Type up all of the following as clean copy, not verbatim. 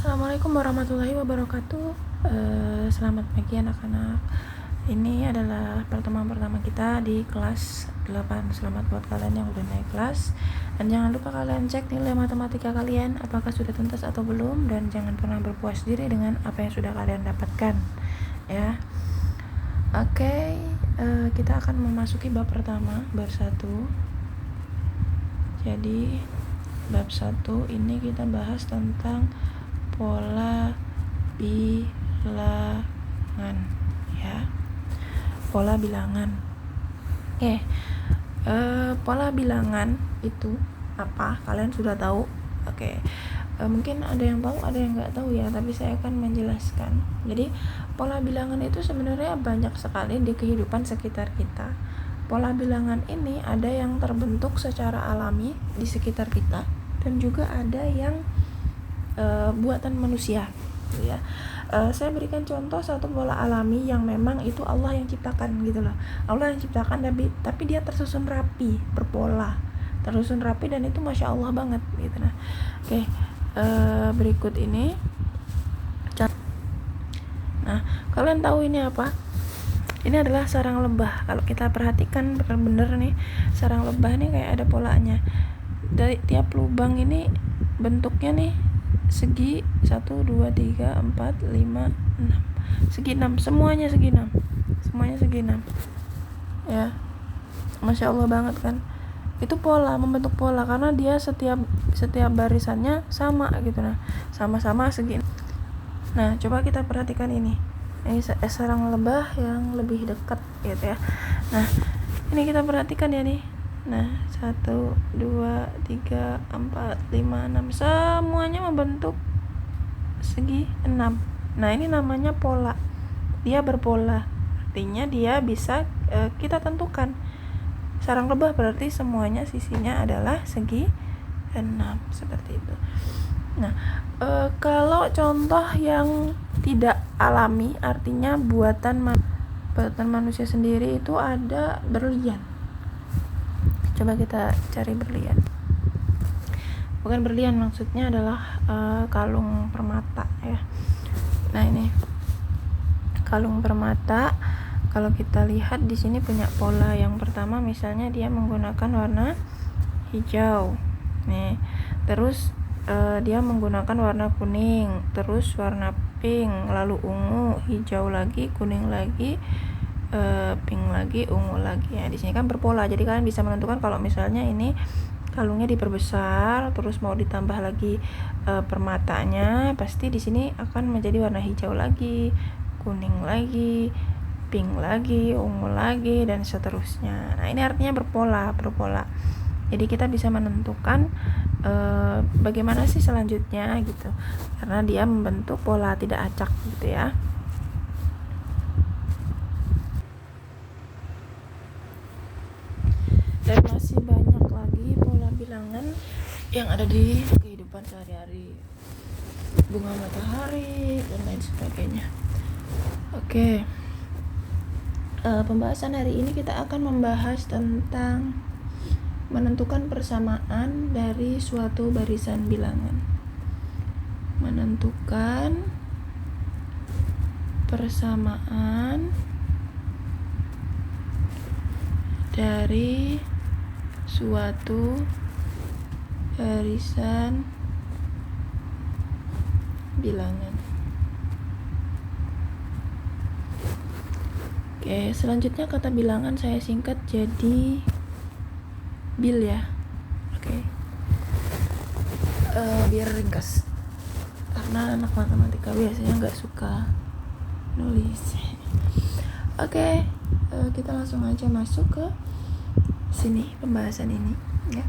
Assalamualaikum warahmatullahi wabarakatuh. Selamat pagi anak-anak. Ini adalah pertemuan pertama kita di kelas 8. Selamat buat kalian yang udah naik kelas. Dan jangan lupa kalian cek nilai matematika kalian apakah sudah tuntas atau belum, dan jangan pernah berpuas diri dengan apa yang sudah kalian dapatkan. Ya. Oke, kita akan memasuki bab pertama, bab 1. Jadi bab 1 ini kita bahas tentang pola bilangan, ya. Pola bilangan. Pola bilangan itu apa? Kalian sudah tahu? Mungkin ada yang tahu, ada yang nggak tahu ya, tapi saya akan menjelaskan. Jadi pola bilangan itu sebenarnya banyak sekali di kehidupan sekitar kita. Pola bilangan ini ada yang terbentuk secara alami di sekitar kita, dan juga ada yang buatan manusia, ya. Saya berikan contoh satu pola alami yang memang itu Allah yang ciptakan gitu loh. Allah yang ciptakan, tapi dia tersusun rapi, berpola, tersusun rapi, dan itu masya Allah banget gitu. Berikut ini. Nah, kalian tahu ini apa? Ini adalah sarang lebah. Kalau kita perhatikan benar-benar nih, sarang lebah ini kayak ada polanya. Dari tiap lubang ini bentuknya nih segi 1, 2, 3, 4, 5, 6. Segi 6, semuanya segi 6. Ya. Masya Allah banget kan? Itu pola, membentuk pola karena dia setiap barisannya sama gitu. Nah, sama-sama segi. Nah, coba kita perhatikan ini. Ini sarang lebah yang lebih dekat gitu ya. Nah, ini kita perhatikan ya nih. Nah, 1, 2, 3, 4, 5, 6, semuanya membentuk segi 6. Nah, ini namanya pola. Dia berpola. Artinya dia bisa kita tentukan. Sarang lebah berarti semuanya sisinya adalah segi 6, seperti itu. Nah, kalau contoh yang tidak alami, artinya buatan manusia sendiri, itu ada berlian. Coba kita cari berlian. Bukan berlian, maksudnya adalah kalung permata ya. Nah, ini kalung permata. Kalau kita lihat di sini punya pola. Yang pertama misalnya dia menggunakan warna hijau. Nih. Terus dia menggunakan warna kuning, terus warna pink, lalu ungu, hijau lagi, kuning lagi, pink lagi, ungu lagi. Ya, di sini kan berpola. Jadi kalian bisa menentukan kalau misalnya ini kalungnya diperbesar, terus mau ditambah lagi permatanya, pasti di sini akan menjadi warna hijau lagi, kuning lagi, pink lagi, ungu lagi, dan seterusnya. Nah, ini artinya berpola. Jadi kita bisa menentukan bagaimana sih selanjutnya gitu, karena dia membentuk pola, tidak acak gitu ya. Dan masih banyak lagi pola bilangan yang ada di kehidupan sehari-hari, bunga matahari dan lain sebagainya. Pembahasan hari ini kita akan membahas tentang menentukan persamaan dari suatu barisan bilangan. Menentukan persamaan dari suatu barisan bilangan. Selanjutnya kata bilangan saya singkat jadi bil ya. Biar ringkas, karena anak matematika biasanya nggak suka nulis. Kita langsung aja masuk ke sini, pembahasan ini ya.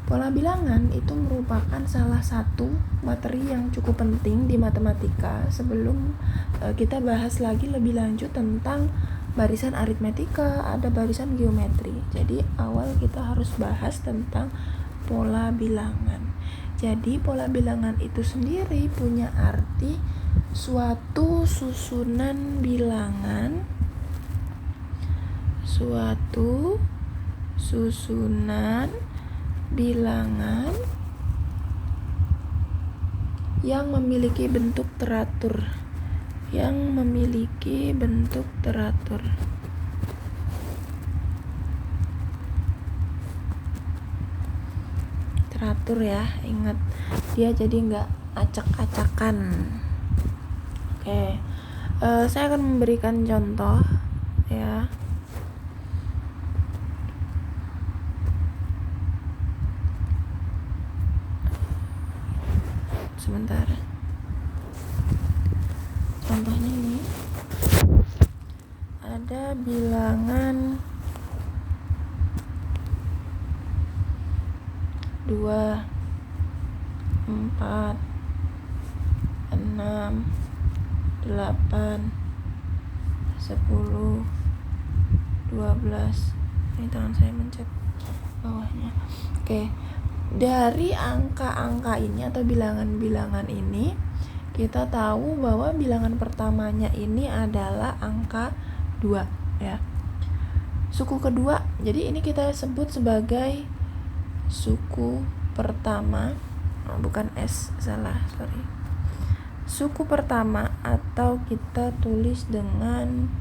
Pola bilangan itu merupakan salah satu materi yang cukup penting di matematika. Sebelum kita bahas lagi lebih lanjut tentang barisan aritmetika, ada barisan geometri. Jadi awal kita harus bahas tentang pola bilangan. Jadi pola bilangan itu sendiri punya arti suatu susunan bilangan, yang memiliki bentuk teratur. Yang memiliki bentuk teratur. Teratur ya, ingat dia jadi nggak acak-acakan. Oke, saya akan memberikan contoh ya. Sebentar. Contohnya ini ada bilangan 2, 4, 6, 8, 10, 12. Ini tangan saya mencet bawahnya. Oke. Dari angka-angka ini atau bilangan-bilangan ini, kita tahu bahwa bilangan pertamanya ini adalah angka 2 ya. Suku kedua, jadi ini kita sebut sebagai suku pertama. Bukan S, salah, sorry. Suku pertama atau kita tulis dengan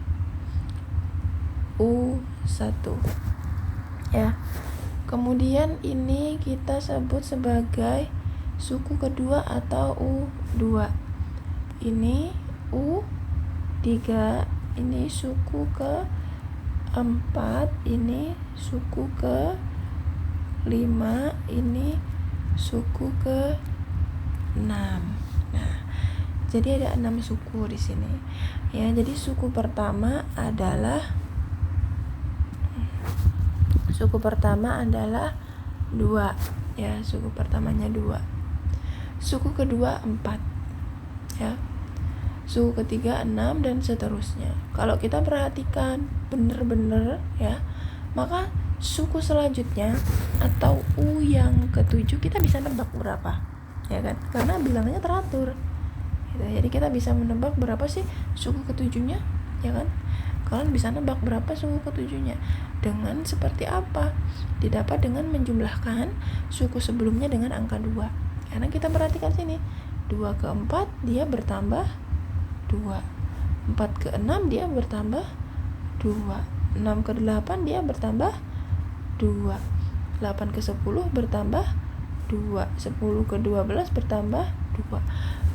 U1 ya. Kemudian ini kita sebut sebagai suku kedua atau U2. Ini U3, ini suku ke-4, ini suku ke-5, ini suku ke-6. Nah, jadi ada 6 suku di sini. Ya, jadi suku pertama adalah 2 ya, suku pertamanya 2. Suku kedua 4 ya. Suku ketiga 6 dan seterusnya. Kalau kita perhatikan bener-bener ya, maka suku selanjutnya atau U yang ke-7 kita bisa nebak berapa, ya kan? Karena bilangannya teratur. Gitu. Jadi kita bisa menebak berapa sih suku ke-7-nya, ya kan? Kalian bisa nebak berapa suku ke-7-nya. Dengan seperti apa? Didapat dengan menjumlahkan suku sebelumnya dengan angka 2. Karena kita perhatikan sini, 2 ke 4 dia bertambah 2, 4 ke 6 dia bertambah 2, 6 ke 8 dia bertambah 2, 8 ke 10 bertambah 2, 10 ke 12 bertambah 2.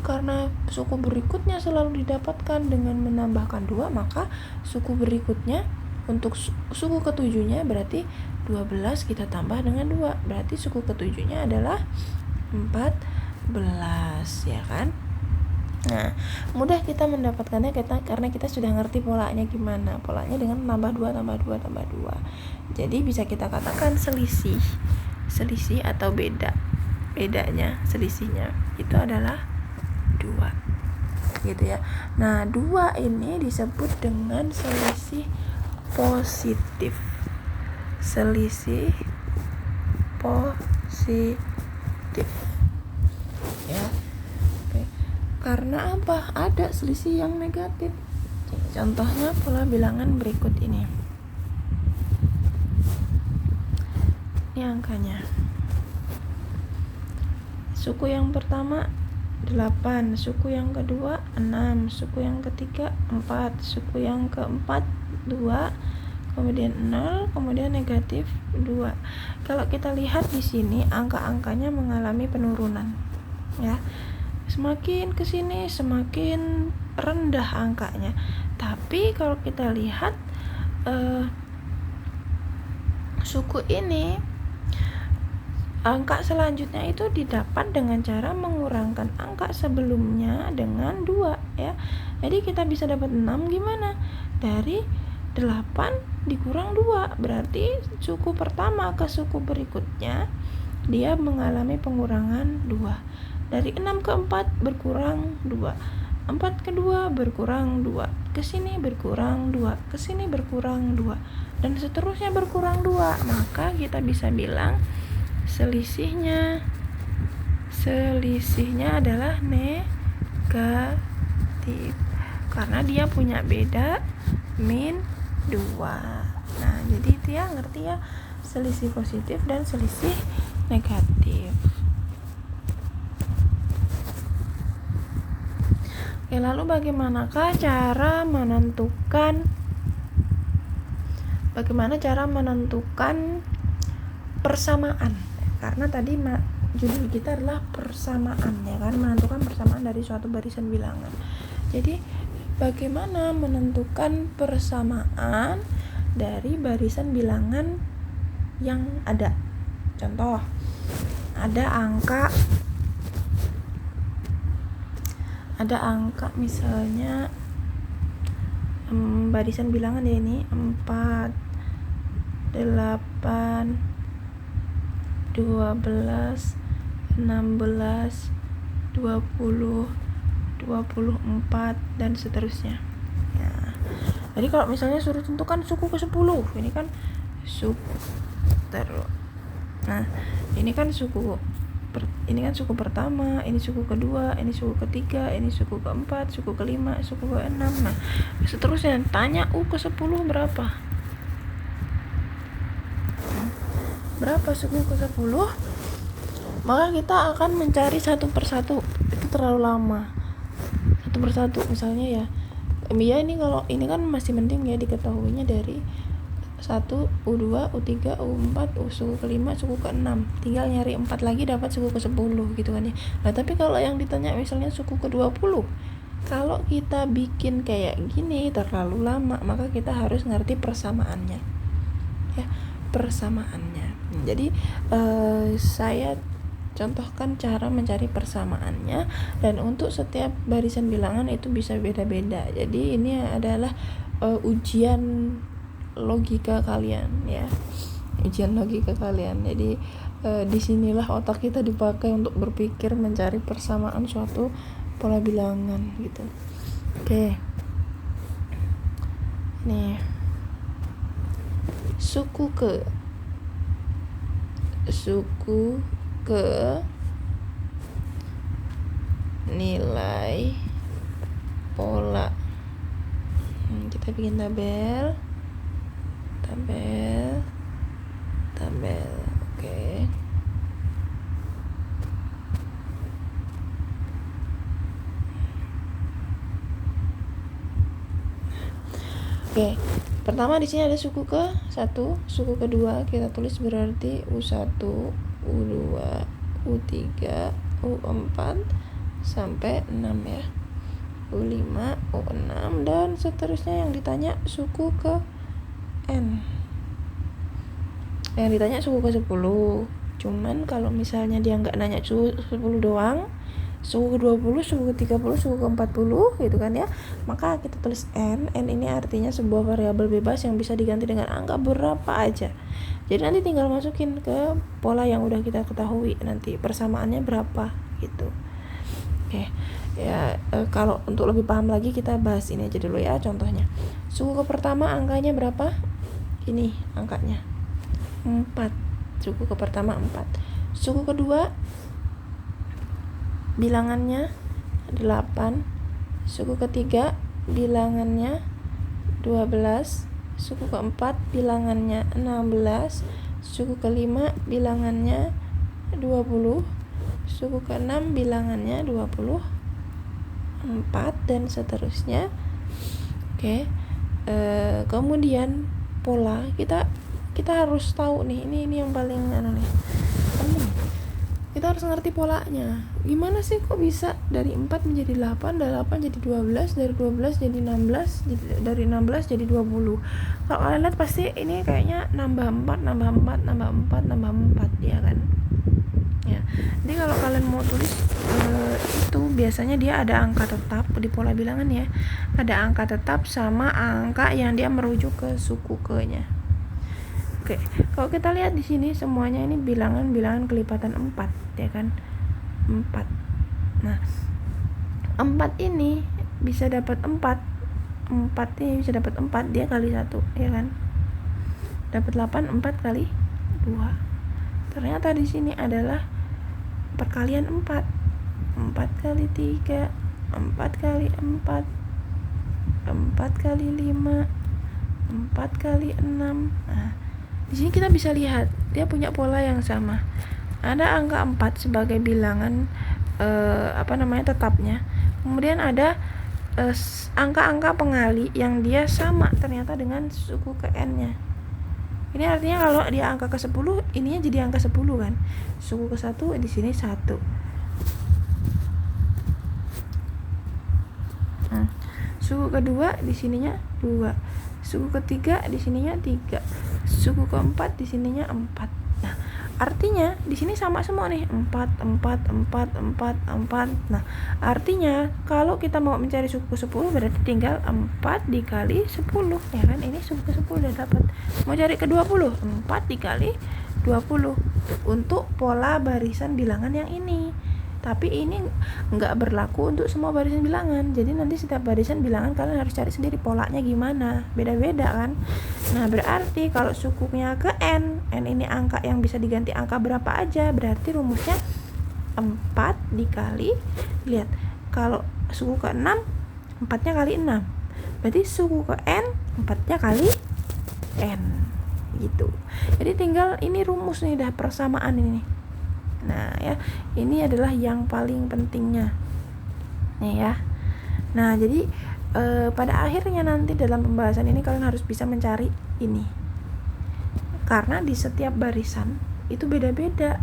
Karena suku berikutnya selalu didapatkan dengan menambahkan 2, maka suku berikutnya untuk suku ke-7-nya berarti 12 kita tambah dengan 2. Berarti suku ke-7-nya adalah 14, ya kan? Nah, mudah kita mendapatkannya karena kita sudah ngerti polanya gimana. Polanya dengan tambah 2, tambah 2, tambah 2. Jadi bisa kita katakan selisih atau bedanya, selisihnya itu adalah 2. Gitu ya. Nah, 2 ini disebut dengan selisih positif. Selisih positif. Ya. Oke. Karena apa? Ada selisih yang negatif. Contohnya pola bilangan berikut ini. Ini angkanya. Suku yang pertama 8, suku yang kedua 6, suku yang ketiga 4, suku yang keempat 2, kemudian 0, kemudian negatif 2. Kalau kita lihat di sini angka-angkanya mengalami penurunan ya. Semakin ke sini semakin rendah angkanya. Tapi kalau kita lihat suku ini, angka selanjutnya itu didapat dengan cara mengurangkan angka sebelumnya dengan 2 ya. Jadi kita bisa dapat 6 gimana? Dari 8 dikurang 2. Berarti suku pertama ke suku berikutnya dia mengalami pengurangan 2. Dari 6 ke 4 berkurang 2. 4 ke 2 berkurang 2. Ke sini berkurang 2. Ke sini berkurang 2. Dan seterusnya berkurang 2. Maka kita bisa bilang selisihnya adalah negatif karena dia punya beda min 2. Nah, jadi itu ya, ngerti ya, selisih positif dan selisih negatif. Oke, lalu bagaimana cara menentukan persamaan? Karena tadi judul kita adalah persamaan, ya kan, menentukan persamaan dari suatu barisan bilangan. Jadi bagaimana menentukan persamaan dari barisan bilangan yang ada? Contoh, ada angka misalnya barisan bilangan ya, ini 4, 8, 12, 16, 20, 24 dan seterusnya. Nah, jadi kalau misalnya suruh tentukan suku ke-10, ini kan suku Nah, ini kan suku pertama, ini suku kedua, ini suku ketiga, ini suku keempat, suku kelima, suku keenam. Nah, seterusnya tanya ke-10 berapa? Berapa suku ke-10? Maka kita akan mencari satu persatu. Itu terlalu lama. Satu persatu misalnya ya. Ini kalau ini kan masih mending ya diketahuinya dari 1, U2, U3, U4, suku kelima, suku ke-6. Tinggal nyari 4 lagi dapat suku ke-10 gitu kan ya. Nah, tapi kalau yang ditanya misalnya suku ke-20, kalau kita bikin kayak gini terlalu lama, maka kita harus ngerti persamaannya. Ya, persamaannya. Jadi saya contohkan cara mencari persamaannya, dan untuk setiap barisan bilangan itu bisa beda-beda. Jadi ini adalah ujian logika kalian ya, jadi disinilah otak kita dipakai untuk berpikir mencari persamaan suatu pola bilangan gitu. Oke, nih suku ke nilai pola. Kita bikin tabel. Oke. Pertama di sini ada suku ke-1, suku kedua kita tulis berarti U1, U2, U3, U4 sampai 6 ya. U5, U6 dan seterusnya. Yang ditanya suku ke N. Yang ditanya suku ke-10. Cuman kalau misalnya dia nggak nanya suku 10 doang, suku ke-20, suku ke-30, suku ke-40 gitu kan ya, maka kita tulis N. N ini artinya sebuah variabel bebas yang bisa diganti dengan angka berapa aja. Jadi nanti tinggal masukin ke pola yang udah kita ketahui nanti persamaannya berapa gitu. Oke. Ya, kalau untuk lebih paham lagi kita bahas ini aja dulu ya contohnya. Suku ke pertama angkanya berapa? Ini angkanya 4. Suku ke pertama 4. Suku kedua bilangannya 8. Suku ketiga bilangannya 12. Suku keempat bilangannya 16. Suku kelima bilangannya 20. Suku keenam bilangannya 24 dan seterusnya. Oke. Kemudian pola kita harus tahu nih, ini yang paling penting. Kita harus ngerti polanya. Gimana sih kok bisa dari 4 menjadi 8, dari 8 jadi 12, dari 12 jadi 16, dari 16 jadi 20. Kalau kalian lihat pasti ini kayaknya nambah 4 ya kan. Ya. Jadi kalau kalian mau tulis itu biasanya dia ada angka tetap di pola bilangan ya. Ada angka tetap sama angka yang dia merujuk ke suku ke-nya. Oke, kalau kita lihat di sini semuanya ini bilangan kelipatan 4 ya kan. 4. Nah, 4 ini bisa dapat 4. 4 ini bisa dapat 4, dia kali 1 ya kan. Dapat 8, 4 kali 2. Ternyata di sini adalah perkalian 4. 4 kali 3, 4 kali 4, 4 kali 5, 4 kali 6. Nah, di sini kita bisa lihat dia punya pola yang sama. Ada angka 4 sebagai bilangan tetapnya. Kemudian ada angka-angka pengali yang dia sama ternyata dengan suku ke n-nya. Ini artinya kalau dia angka ke 10, ininya jadi angka 10 kan. Suku ke 1 di sini 1. Suku kedua di sininya 2. Suku ketiga di sininya 3. Suku keempat di sininya 4. Nah, artinya di sini sama semua nih, 4, 4, 4, 4, 4. Nah, artinya kalau kita mau mencari suku ke 10 berarti tinggal 4 dikali 10, ya kan? Ini suku ke 10 udah dapat. Mau cari ke 20, 4 dikali 20 untuk pola barisan bilangan yang ini. Tapi ini nggak berlaku untuk semua barisan bilangan. Jadi nanti setiap barisan bilangan kalian harus cari sendiri polanya gimana, beda-beda kan. Nah, berarti kalau sukunya ke n ini angka yang bisa diganti angka berapa aja, berarti rumusnya 4 dikali, lihat, kalau suku ke 6, 4-nya kali 6. Berarti suku ke n, 4-nya kali n gitu. Jadi tinggal ini rumus nih, dah persamaan ini nih. Nah ya, ini adalah yang paling pentingnya nih ya. Nah jadi pada akhirnya nanti dalam pembahasan ini kalian harus bisa mencari ini, karena di setiap barisan itu beda-beda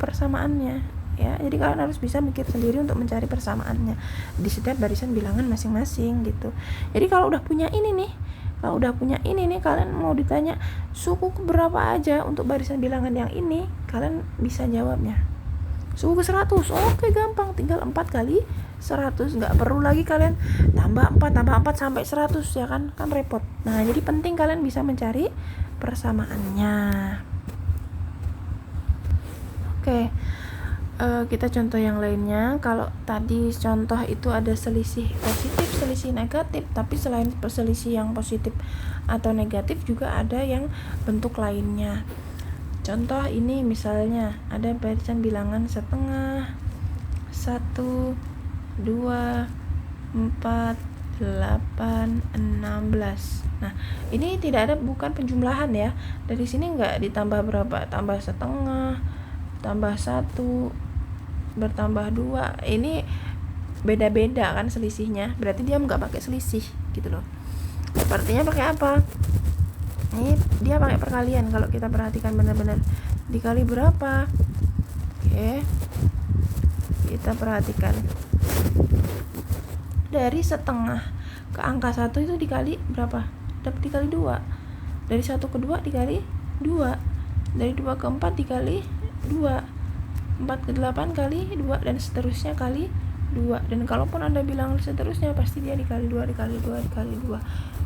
persamaannya ya. Jadi kalian harus bisa mikir sendiri untuk mencari persamaannya di setiap barisan bilangan masing-masing gitu. Jadi kalau udah punya ini nih, kalian mau ditanya suku berapa aja untuk barisan bilangan yang ini, kalian bisa jawabnya suku ke 100. Oke, gampang, tinggal 4 kali 100, nggak perlu lagi kalian tambah 4 sampai 100 ya kan repot. Nah jadi penting kalian bisa mencari persamaannya. Oke. Kita contoh yang lainnya. Kalau tadi contoh itu ada selisih positif, selisih negatif, tapi selain selisih yang positif atau negatif juga ada yang bentuk lainnya. Contoh ini misalnya ada barisan bilangan setengah, 1, 2, 4, 8, 16. Nah ini tidak ada, bukan penjumlahan ya. Dari sini nggak ditambah berapa, tambah setengah, tambah 1, bertambah 2, ini beda-beda kan selisihnya, berarti dia nggak pakai selisih gitu loh. Sepertinya pakai apa? Ini dia pakai perkalian. Kalau kita perhatikan benar-benar dikali berapa. Oke, kita perhatikan dari setengah ke angka 1 itu dikali berapa? Dapat dikali 2. Dari 1 ke 2 dikali 2. Dari 2 ke 4 dikali 2. 4 ke 8 kali 2 dan seterusnya kali 2. Dan kalaupun Anda bilang seterusnya pasti dia dikali 2, dikali 2, dikali 2.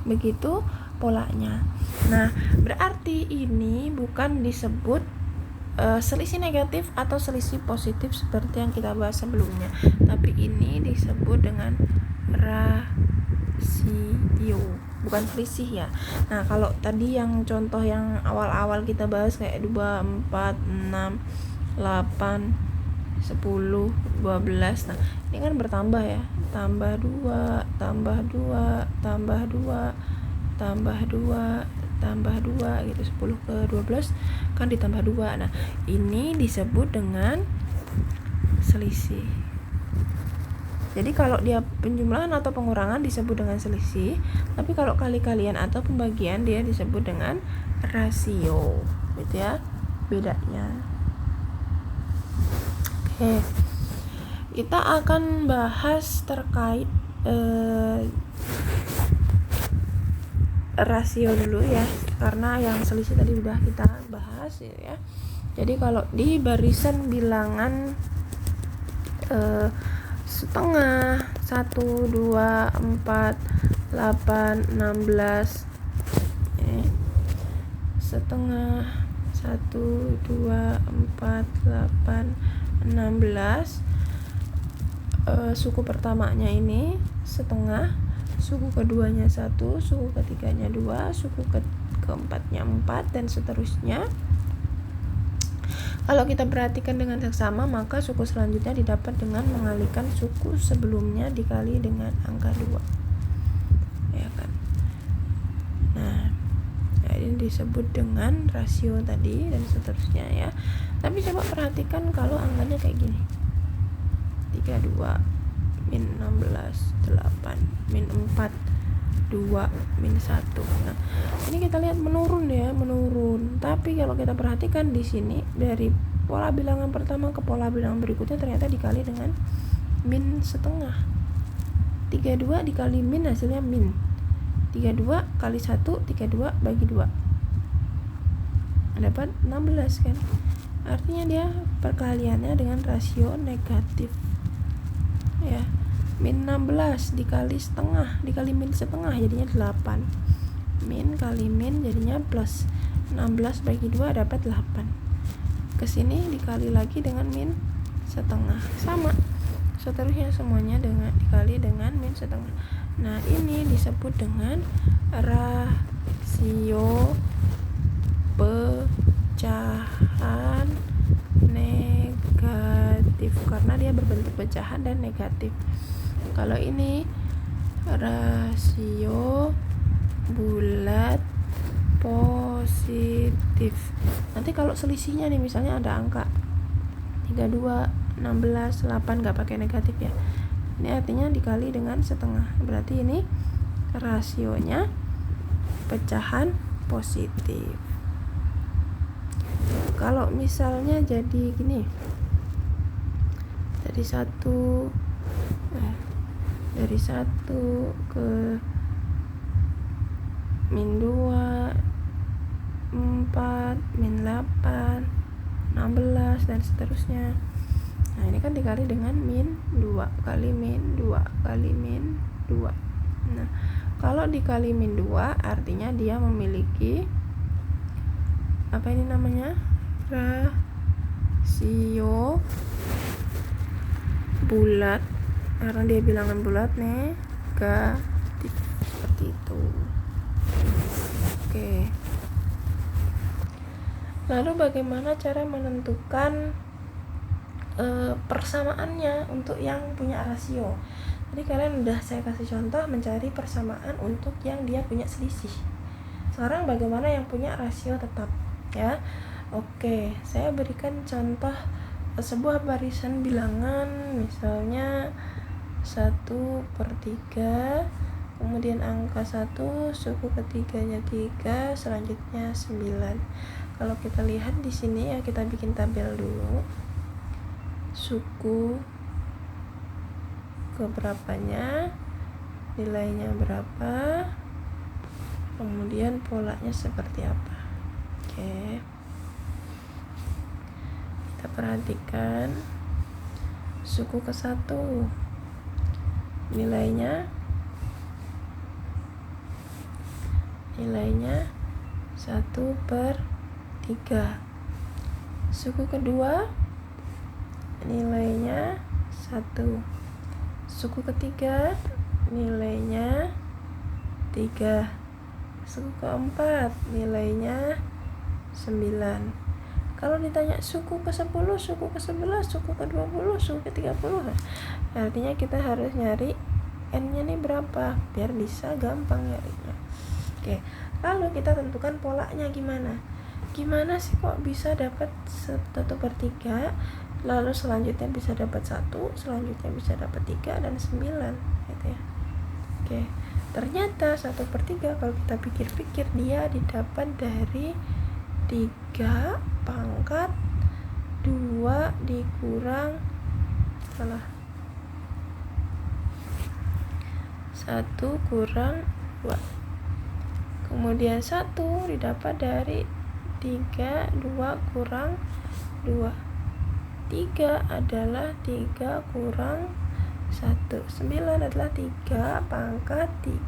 Begitu polanya. Nah, berarti ini bukan disebut selisih negatif atau selisih positif seperti yang kita bahas sebelumnya, tapi ini disebut dengan rasio, bukan selisih ya. Nah, kalau tadi yang contoh yang awal-awal kita bahas kayak 2, 4, 6, 8, 10, 12. Nah, ini kan bertambah ya. Tambah 2, tambah 2, tambah 2, tambah 2, tambah 2 gitu. 10 ke 12 kan ditambah 2. Nah, ini disebut dengan selisih. Jadi kalau dia penjumlahan atau pengurangan disebut dengan selisih, tapi kalau kali-kalian atau pembagian dia disebut dengan rasio. Gitu ya bedanya. Oke, kita akan bahas terkait rasio dulu ya, karena yang selisih tadi udah kita bahas ya. Jadi kalau di barisan bilangan setengah, 1, 2, 4, 8, 16, setengah, 1, 2, 4, 8, 16. Suku pertamanya ini setengah, suku keduanya 1, suku ketiganya 2, suku keempatnya 4, dan seterusnya. Kalau kita perhatikan dengan seksama, maka suku selanjutnya didapat dengan mengalihkan suku sebelumnya dikali dengan angka 2, ya kan. Nah, ini disebut dengan rasio tadi dan seterusnya ya. Tapi coba perhatikan kalau angkanya kayak gini, 32, min 16, 8, min 4, 2, min 1. Nah, ini kita lihat menurun ya, menurun. Tapi kalau kita perhatikan di sini dari pola bilangan pertama ke pola bilangan berikutnya ternyata dikali dengan min setengah. 32 dikali min hasilnya min. 32 kali 1, 32 bagi 2. Dapat 16 kan. Artinya dia perkaliannya dengan rasio negatif. Ya. Min 16 dikali setengah, dikali min setengah jadinya 8. Min kali min jadinya plus. 16 bagi 2 dapat 8. Kesini dikali lagi dengan min setengah. Sama. Seterusnya semuanya dikali dengan min setengah. Nah, ini disebut dengan rasio pecahan negatif karena dia berbentuk pecahan dan negatif. Kalau ini rasio bulat positif. Nanti kalau selisihnya nih misalnya ada angka 32, 16, 8 nggak pakai negatif ya. Ini artinya dikali dengan setengah. Berarti ini rasionya pecahan positif. Kalau misalnya jadi gini, dari 1 ke min 2, 4, min 8, 16 dan seterusnya. Nah, ini kan dikali dengan min 2 kali min 2 kali min 2. Nah, kalau dikali min 2 artinya dia memiliki apa ini namanya? Rasio bulat, karena dia bilangan bulat negatif seperti itu. Oke. Lalu bagaimana cara menentukan persamaannya untuk yang punya rasio? Tadi kalian udah saya kasih contoh mencari persamaan untuk yang dia punya selisih. Sekarang bagaimana yang punya rasio tetap ya? Oke, saya berikan contoh sebuah barisan bilangan, misalnya 1/3, kemudian angka 1, suku ketiganya 3, selanjutnya 9. Kalau kita lihat di sini ya, kita bikin tabel dulu. Suku keberapanya, nilainya berapa, kemudian polanya seperti apa. Oke. Kita perhatikan suku ke-1 nilainya 1/3. Suku kedua nilainya 1. Suku ketiga nilainya 3. Suku keempat nilainya 9. Kalau ditanya suku ke-10, suku ke-11, suku ke-20, suku ke-30, artinya kita harus nyari N-nya nih berapa biar bisa gampang nyarinya. Oke, lalu kita tentukan polanya gimana. Gimana sih kok bisa dapat 1/3, lalu selanjutnya bisa dapat 1, selanjutnya bisa dapat 3 dan 9 gitu ya. Oke, ternyata 1/3 kalau kita pikir-pikir dia didapat dari 3 pangkat 2 dikurang 1 kurang 2. Kemudian 1 didapat dari 3, 2 kurang 2. 3 adalah 3 kurang 1. 9 adalah 3 pangkat 3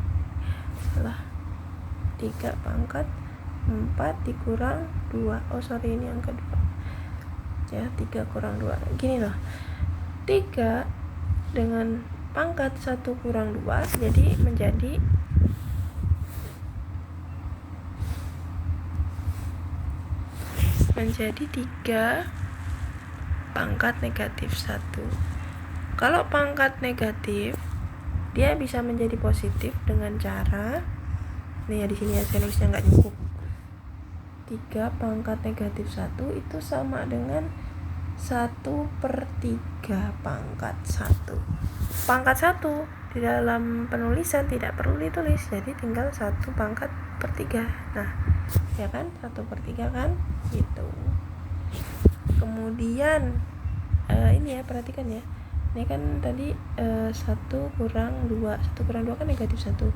pangkat 4 dikurang 2. Ini yang kedua ya, 3 kurang 2. Gini loh, 3 dengan pangkat 1 kurang 2 jadi menjadi 3 pangkat negatif 1. Kalau pangkat negatif dia bisa menjadi positif dengan cara nih ya, di sini ya saya nulisnya nggak cukup. 3 pangkat negatif 1 itu sama dengan 1/3 pangkat 1. pangkat 1 di dalam penulisan tidak perlu ditulis, jadi tinggal 1 pangkat per 3. Nah, ya kan, 1/3 kan gitu. Kemudian ini ya, perhatikan ya, ini kan tadi 1 kurang 2 kan negatif 1.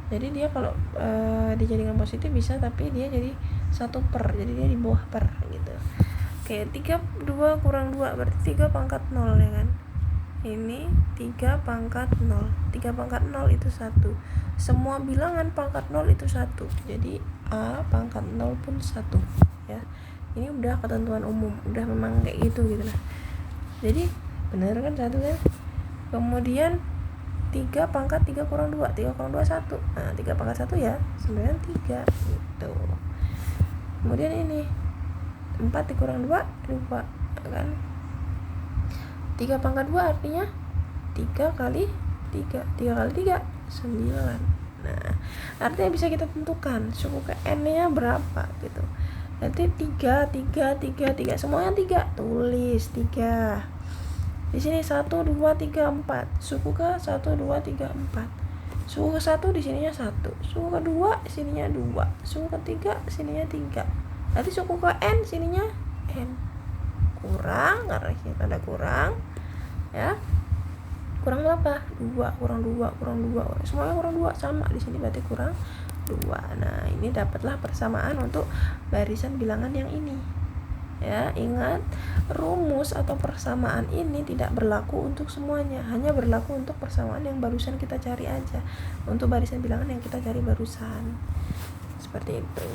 Jadi dia kalau dijadikan positif bisa, tapi dia jadi 1 per, jadi dia di bawah per gitu. Oke, 2 kurang 2 berarti 3 pangkat 0 ya kan. Ini 3 pangkat 0. 3 pangkat 0 itu 1. Semua bilangan pangkat 0 itu 1. Jadi A pangkat 0 pun 1 ya. Ini udah ketentuan umum, udah memang kayak gitu lah. Jadi bener kan 1 kan. Kemudian 3 pangkat 3 kurang 2. 3 kurang 2 1. Nah, 3 pangkat 1 ya 93 gitu. Kemudian ini 4 dikurang 2 kan. 3 pangkat 2 artinya 3 kali 3. 3 kali 3 9. Nah, artinya bisa kita tentukan suku ke n-nya berapa gitu. Nanti 3 semuanya 3, tulis 3. Di sini 1 2 3 4. Suku ke 1 2 3 4. Suku ke 1 di sininya 1. Suku ke 2 sininya 2. Suku ke 3 sininya 3. Nanti suku ke n sininya n. Kurang karena kita ada kurang ya. Kurang berapa? 2 kurang 2 kurang 2. Semuanya kurang 2 sama di sini, berarti kurang 2. Nah, ini dapatlah persamaan untuk barisan bilangan yang ini. Ya, ingat rumus atau persamaan ini tidak berlaku untuk semuanya, hanya berlaku untuk persamaan yang barusan kita cari aja. Untuk barisan bilangan yang kita cari barusan. Seperti itu.